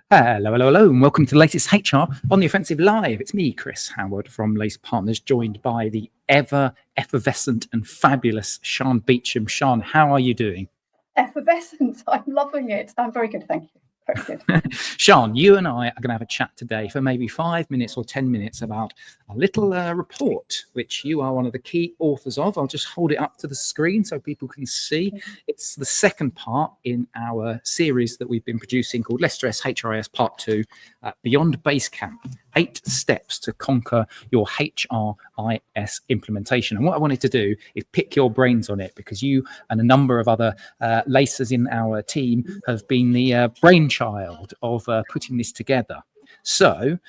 Hello, hello, hello, and welcome to the latest HR on the Offensive Live. It's me, Chris Howard from Lace Partners, joined by the ever effervescent and fabulous Sian Beecham. Sian, how are you doing? Effervescent. I'm loving it. I'm very good, thank you. Very good. Sian, you and I are going to have a chat today for maybe 5 minutes or 10 minutes about a little report, which you are one of the key authors of. I'll just hold it up to the screen so people can see. It's the second part in our series that we've been producing called Less Stress HRIS Part 2, Beyond Basecamp, 8 Steps to Conquer Your HRIS Implementation. And what I wanted to do is pick your brains on it, because you and a number of other lacers in our team have been the brainchild of putting this together. So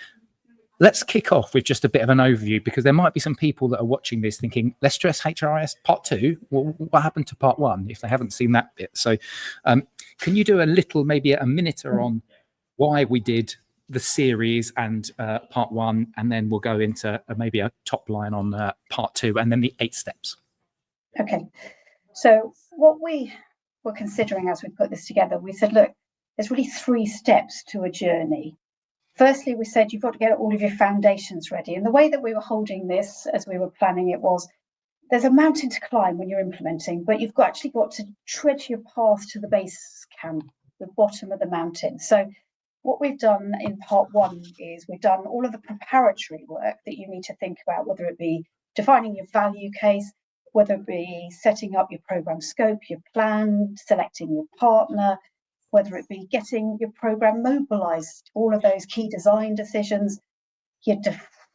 let's kick off with just a bit of an overview, because there might be some people that are watching this thinking, Let's Stress HRIS Part 2, well, what happened to Part 1 if they haven't seen that bit? So can you do a little, maybe a minute on why we did the series and Part 1, and then we'll go into maybe a top line on Part 2, and then the 8 steps. Okay, so what we were considering as we put this together, we said, look, there's really 3 steps to a journey. Firstly, we said you've got to get all of your foundations ready. And the way that we were holding this as we were planning it was, there's a mountain to climb when you're implementing, but you've actually got to tread your path to the base camp, the bottom of the mountain. So what we've done in Part 1 is we've done all of the preparatory work that you need to think about, whether it be defining your value case, whether it be setting up your program scope, your plan, selecting your partner, whether it be getting your program mobilized, all of those key design decisions, you're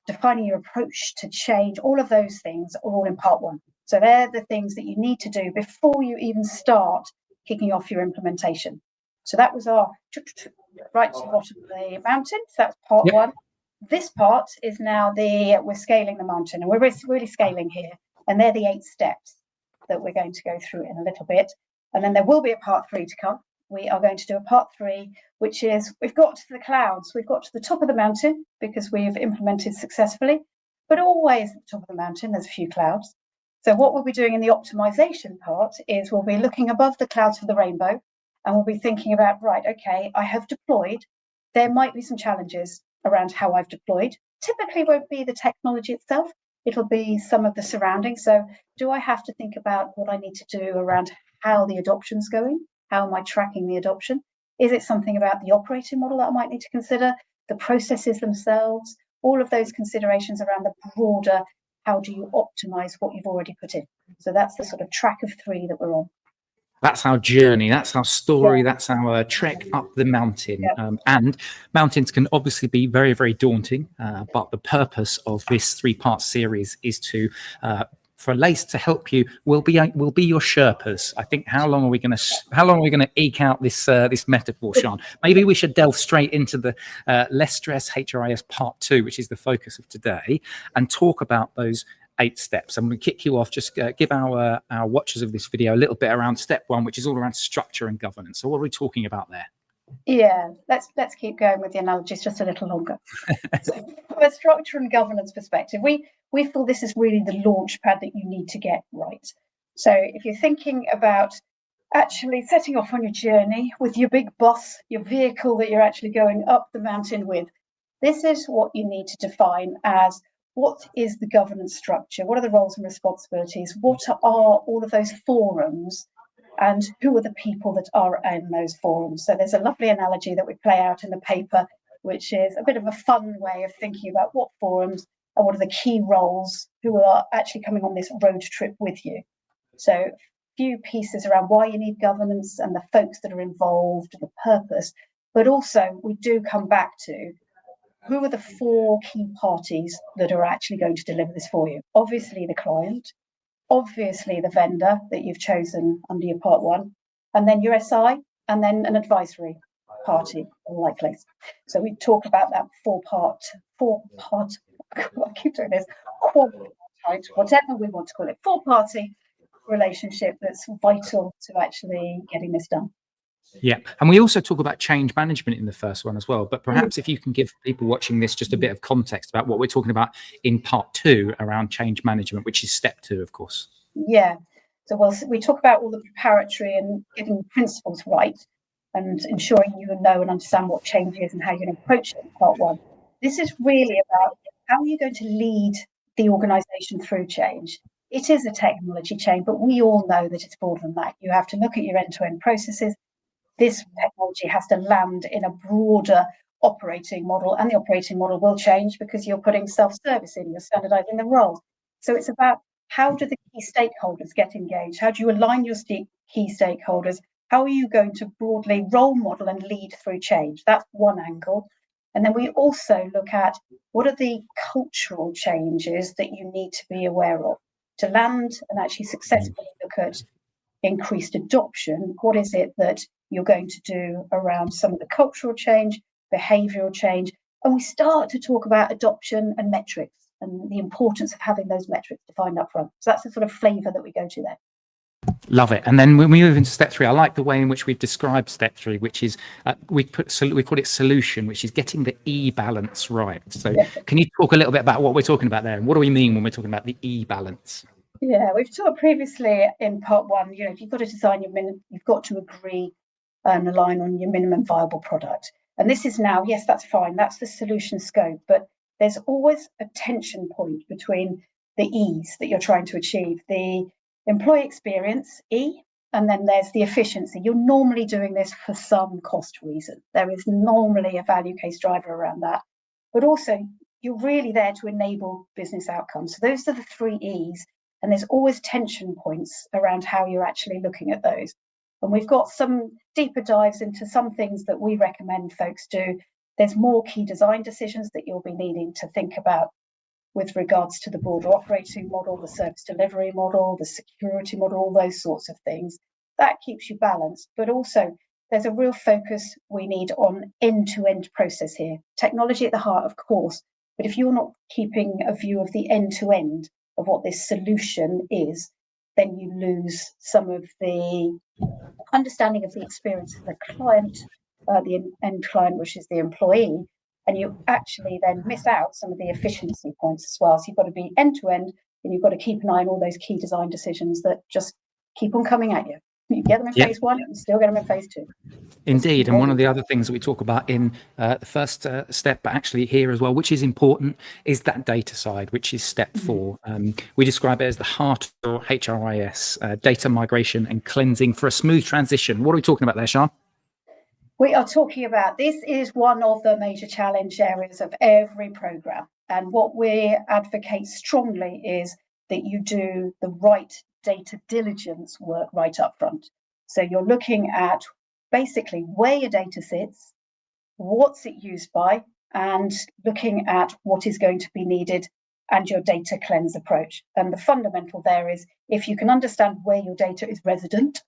defining your approach to change, all of those things are all in Part 1. So they're the things that you need to do before you even start kicking off your implementation. So that was our right to the bottom of the mountain. So that's Part 1. This part is now we're scaling the mountain, and we're really scaling here. And they're the 8 steps that we're going to go through in a little bit. And then there will be a Part 3 to come. We are going to do a Part 3, which is we've got to the clouds, we've got to the top of the mountain because we've implemented successfully, but always at the top of the mountain, there's a few clouds. So what we'll be doing in the optimization part is we'll be looking above the clouds for the rainbow, and we'll be thinking about, right, okay, I have deployed. There might be some challenges around how I've deployed. Typically won't be the technology itself. It'll be some of the surroundings. So do I have to think about what I need to do around how the adoption's going? How am I tracking the adoption? Is it something about the operating model that I might need to consider? The processes themselves? All of those considerations around the broader, how do you optimize what you've already put in? So that's the sort of track of 3 that we're on. That's our journey, that's our story, that's our trek up the mountain. And mountains can obviously be very, very daunting, but the purpose of this 3-part series is to for Lace to help you. We'll be your Sherpas. I think how long are we going to eke out this this metaphor, Sian? Maybe we should delve straight into the Less Stress HRIS Part 2, which is the focus of today, and talk about those 8 steps. I'm going to kick you off. Just give our watchers of this video a little bit around step 1, which is all around structure and governance. So what are we talking about there? Yeah, let's keep going with the analogies just a little longer. So from a structure and governance perspective, we feel this is really the launch pad that you need to get right. So if you're thinking about actually setting off on your journey with your big bus, your vehicle that you're actually going up the mountain with, this is what you need to define as what is the governance structure? What are the roles and responsibilities? What are all of those forums? And who are the people that are in those forums? So there's a lovely analogy that we play out in the paper, which is a bit of a fun way of thinking about what forums and what are the key roles who are actually coming on this road trip with you. So a few pieces around why you need governance and the folks that are involved, the purpose, but also we do come back to who are the 4 key parties that are actually going to deliver this for you. Obviously the client, obviously the vendor that you've chosen under your Part 1, and then your SI, and then an advisory party, likely. So we talk about that 4-part, I keep doing this, quadripartite, whatever we want to call it, 4-party relationship that's vital to actually getting this done. Yeah, and we also talk about change management in the first one as well, but perhaps if you can give people watching this just a bit of context about what we're talking about in Part 2 around change management, which is step 2, of course. Yeah, so we talk about all the preparatory and getting principles right. and ensuring you know and understand what change is and how you're going to approach it in part one. This is really about how are you going to lead the organisation through change. It is a technology change, but we all know that it's broader than that. You have to look at your end-to-end processes. This technology has to land in a broader operating model, and the operating model will change because you're putting self-service in, you're standardising the roles. So it's about how do the key stakeholders get engaged? How do you align your key stakeholders? How are you going to broadly role model and lead through change? That's one angle. And then we also look at what are the cultural changes that you need to be aware of to land and actually successfully look at increased adoption. What is it that you're going to do around some of the cultural change, behavioural change? And we start to talk about adoption and metrics and the importance of having those metrics defined up front. So that's the sort of flavour that we go to there. Love it. And then when we move into step 3, I like the way in which we've described step 3, which is we call it solution, which is getting the E balance right. So can you talk a little bit about what we're talking about there, and what do we mean when we're talking about the E balance? Yeah, we've talked previously in part 1, if you've got to design you've got to agree and align on your minimum viable product. And this is now, yes, that's fine, that's the solution scope, but there's always a tension point between the E's that you're trying to achieve, the employee experience, E, and then there's the efficiency. You're normally doing this for some cost reason. There is normally a value case driver around that, but also you're really there to enable business outcomes. So those are the 3 E's, and there's always tension points around how you're actually looking at those. And we've got some deeper dives into some things that we recommend folks do. There's more key design decisions that you'll be needing to think about with regards to the broader operating model, the service delivery model, the security model, all those sorts of things. That keeps you balanced, but also there's a real focus we need on end-to-end process here. Technology at the heart, of course, but if you're not keeping a view of the end-to-end of what this solution is, then you lose some of the understanding of the experience of the client, the end client, which is the employee, and you actually then miss out some of the efficiency points as well. So you've got to be end to end, and you've got to keep an eye on all those key design decisions that just keep on coming at you. You get them in phase 1, you still get them in phase 2. Indeed. And one of the other things that we talk about in the first step, but actually here as well, which is important, is that data side, which is step 4. We describe it as the heart of HRIS, data migration and cleansing for a smooth transition. What are we talking about there, Sian? We are talking about, this is one of the major challenge areas of every programme. And what we advocate strongly is that you do the right data diligence work right up front. So you're looking at basically where your data sits, what's it used by, and looking at what is going to be needed and your data cleanse approach. And the fundamental there is, if you can understand where your data is resident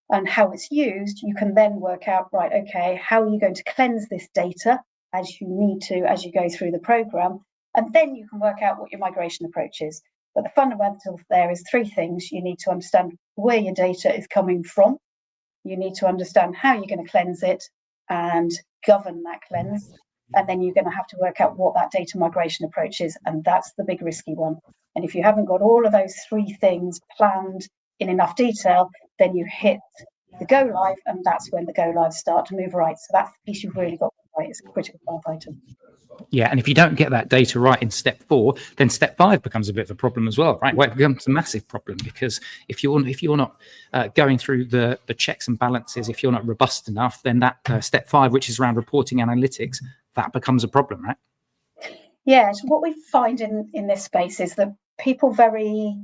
and how it's used, you can then work out, right, okay, how are you going to cleanse this data as you need to, as you go through the program, and then you can work out what your migration approach is. But the fundamental there is 3 things. You need to understand where your data is coming from. You need to understand how you're going to cleanse it and govern that cleanse. And then you're going to have to work out what that data migration approach is. And that's the big risky one. And if you haven't got all of those 3 things planned in enough detail, then you hit the go live, and that's when the go lives start to move right. So that's the piece you've really got right. It's a critical path item. Yeah, and if you don't get that data right in step 4, then step 5 becomes a bit of a problem as well, right? Well, it becomes a massive problem, because if you're not going through the checks and balances, if you're not robust enough, then that step 5, which is around reporting analytics, that becomes a problem, right? Yeah, so what we find in this space is that people very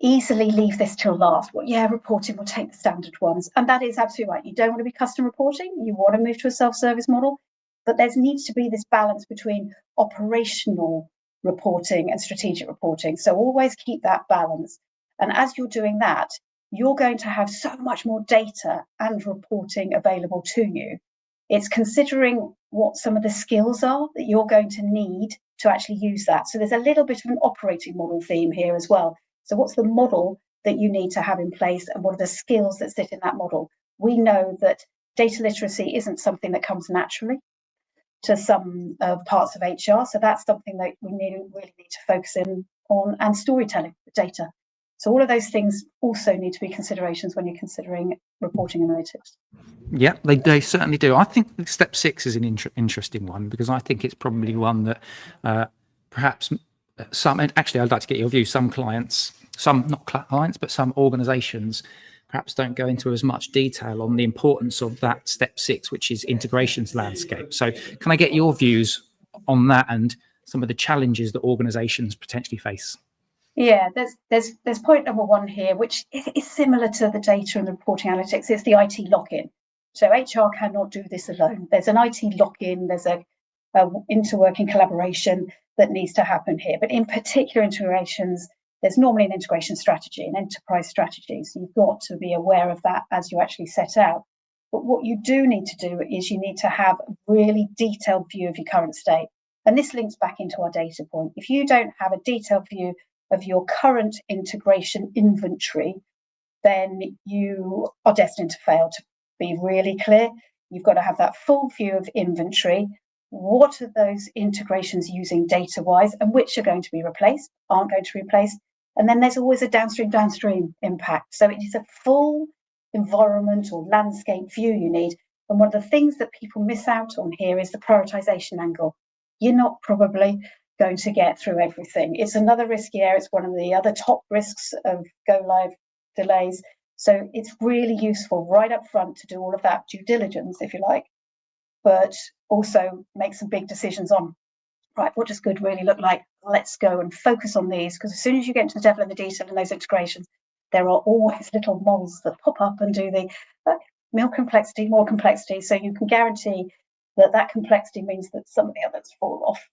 easily leave this till last. Well, yeah, reporting will take the standard ones. And that is absolutely right. You don't want to be custom reporting. You want to move to a self-service model. But there needs to be this balance between operational reporting and strategic reporting. So always keep that balance. And as you're doing that, you're going to have so much more data and reporting available to you. It's considering what some of the skills are that you're going to need to actually use that. So there's a little bit of an operating model theme here as well. So what's the model that you need to have in place, and what are the skills that sit in that model? We know that data literacy isn't something that comes naturally to some parts of HR. So that's something that we really need to focus in on, and storytelling, data. So all of those things also need to be considerations when you're considering reporting analytics. Yeah, they certainly do. I think step 6 is an interesting one, because I think it's probably one that perhaps some, and actually I'd like to get your view, some clients, some not clients, but some organizations perhaps don't go into as much detail on the importance of that step 6, which is integrations landscape. So can I get your views on that and some of the challenges that organizations potentially face? Yeah, there's point number 1 here, which is similar to the data and the reporting analytics. It's the IT lock-in. So HR cannot do this alone. There's an IT lock-in, there's a interworking collaboration that needs to happen here. But in particular integrations, there's normally an integration strategy, an enterprise strategy. So you've got to be aware of that as you actually set out. But what you do need to do is you need to have a really detailed view of your current state. And this links back into our data point. If you don't have a detailed view of your current integration inventory, then you are destined to fail. To be really clear, you've got to have that full view of inventory. What are those integrations using data-wise, and which are going to be replaced, aren't going to be replaced? And then there's always a downstream impact. So it is a full environment or landscape view you need. And one of the things that people miss out on here is the prioritization angle. You're not probably going to get through everything. It's another risky area. It's one of the other top risks of go live delays. So it's really useful right up front to do all of that due diligence, if you like, but also make some big decisions on, right, what does good really look like? Let's go and focus on these, because as soon as you get into the devil in the detail in those integrations, there are always little moles that pop up and do the more complexity. So you can guarantee that complexity means that some of the others fall off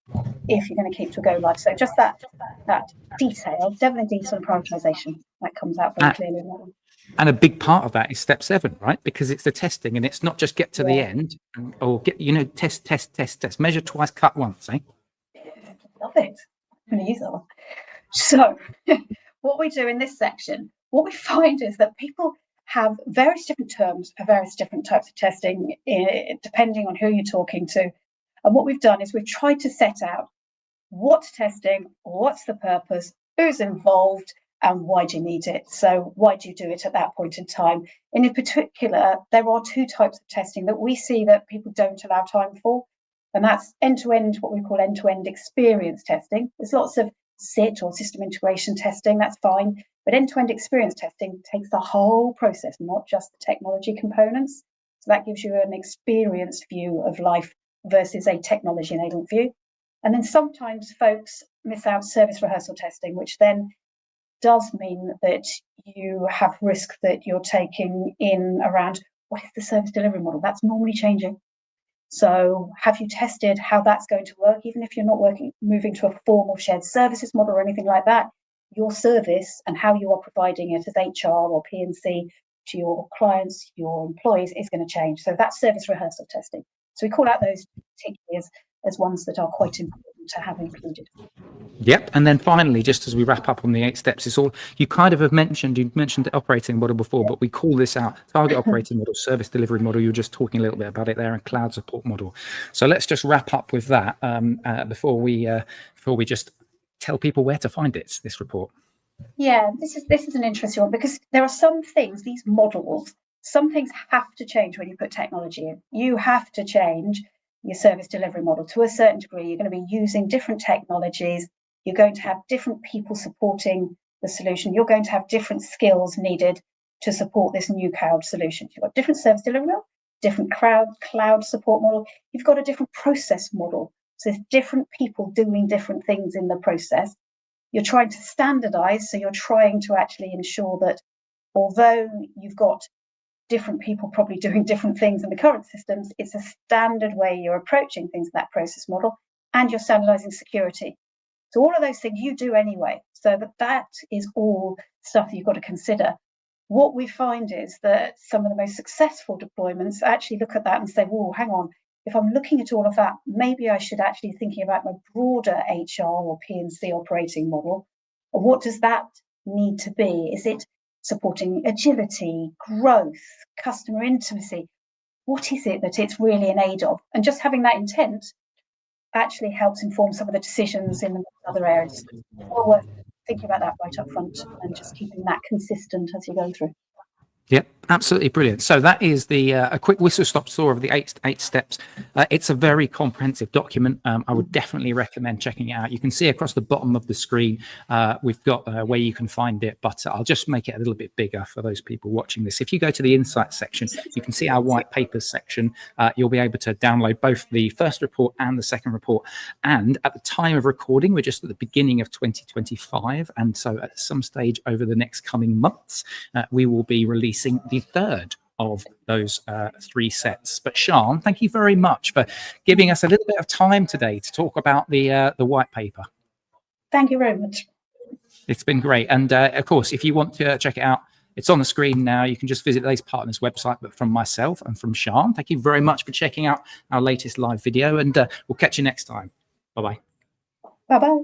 if you're going to keep to a go live. So just that detail, devil in detail and prioritization, that comes out very clearly in that one. And a big part of that is step 7, right? Because it's the testing, and it's not just get to the end or get, test, measure twice, cut once, eh? Love it. I'm going to use that one. So what we do in this section, what we find is that people have various different terms for various different types of testing, depending on who you're talking to. And what we've done is we've tried to set out what's testing, what's the purpose, who's involved, and why do you need it? So why do you do it at that point in time? And in particular, there are 2 types of testing that we see that people don't allow time for. And that's end-to-end, what we call end-to-end experience testing. There's lots of SIT or system integration testing, that's fine. But end-to-end experience testing takes the whole process, not just the technology components. So that gives you an experienced view of life versus a technology enablement view. And then sometimes folks miss out service rehearsal testing, which then does mean that you have risk that you're taking in around what is the service delivery model? That's normally changing. So have you tested how that's going to work? Even if you're not moving to a formal shared services model or anything like that, your service and how you are providing it as HR or P&C to your clients, your employees, is going to change. So that's service rehearsal testing. So we call out those particularly as ones that are quite important to have included. Yep. And then finally, just as we wrap up on the 8 steps, it's all you kind of have mentioned. You mentioned the operating model before, but we call this out target operating model, service delivery model. You were just talking a little bit about it there, and cloud support model. So let's just wrap up with that before we just tell people where to find it. This report. Yeah, this is an interesting one, because there are some things, these models, some things have to change when you put technology in. You have to change your service delivery model to a certain degree. You're going to be using different technologies. You're going to have different people supporting the solution. You're going to have different skills needed to support this new cloud solution. You've got different service delivery model, different cloud support model. You've got a different process model. So there's different people doing different things in the process. You're trying to standardize, so you're trying to actually ensure that although you've got different people probably doing different things in the current systems, it's a standard way you're approaching things in that process model, and you're standardizing security. So all of those things you do anyway. So that is all stuff that you've got to consider. What we find is that some of the most successful deployments actually look at that and say, whoa, hang on, if I'm looking at all of that, maybe I should actually thinking about my broader HR or P&C operating model. What does that need to be? Is it supporting agility, growth, customer intimacy? What is it that it's really in aid of? And just having that intent actually helps inform some of the decisions in the other areas. thinking about that right up front and just keeping that consistent as you go through. Yep, absolutely brilliant. So that is the a quick whistle-stop tour of the eight steps. It's a very comprehensive document. I would definitely recommend checking it out. You can see across the bottom of the screen, we've got where you can find it, but I'll just make it a little bit bigger for those people watching this. If you go to the Insights section, you can see our white papers section. You'll be able to download both the first report and the second report. And at the time of recording, we're just at the beginning of 2025. And so at some stage over the next coming months, we will be releasing the third of those 3 sets. But Sian, thank you very much for giving us a little bit of time today to talk about the white paper. Thank you very much. It's been great. And of course, if you want to check it out, it's on the screen now. You can just visit Lace Partners website. But from myself and from Sian, thank you very much for checking out our latest live video, and we'll catch you next time. Bye-bye. Bye-bye.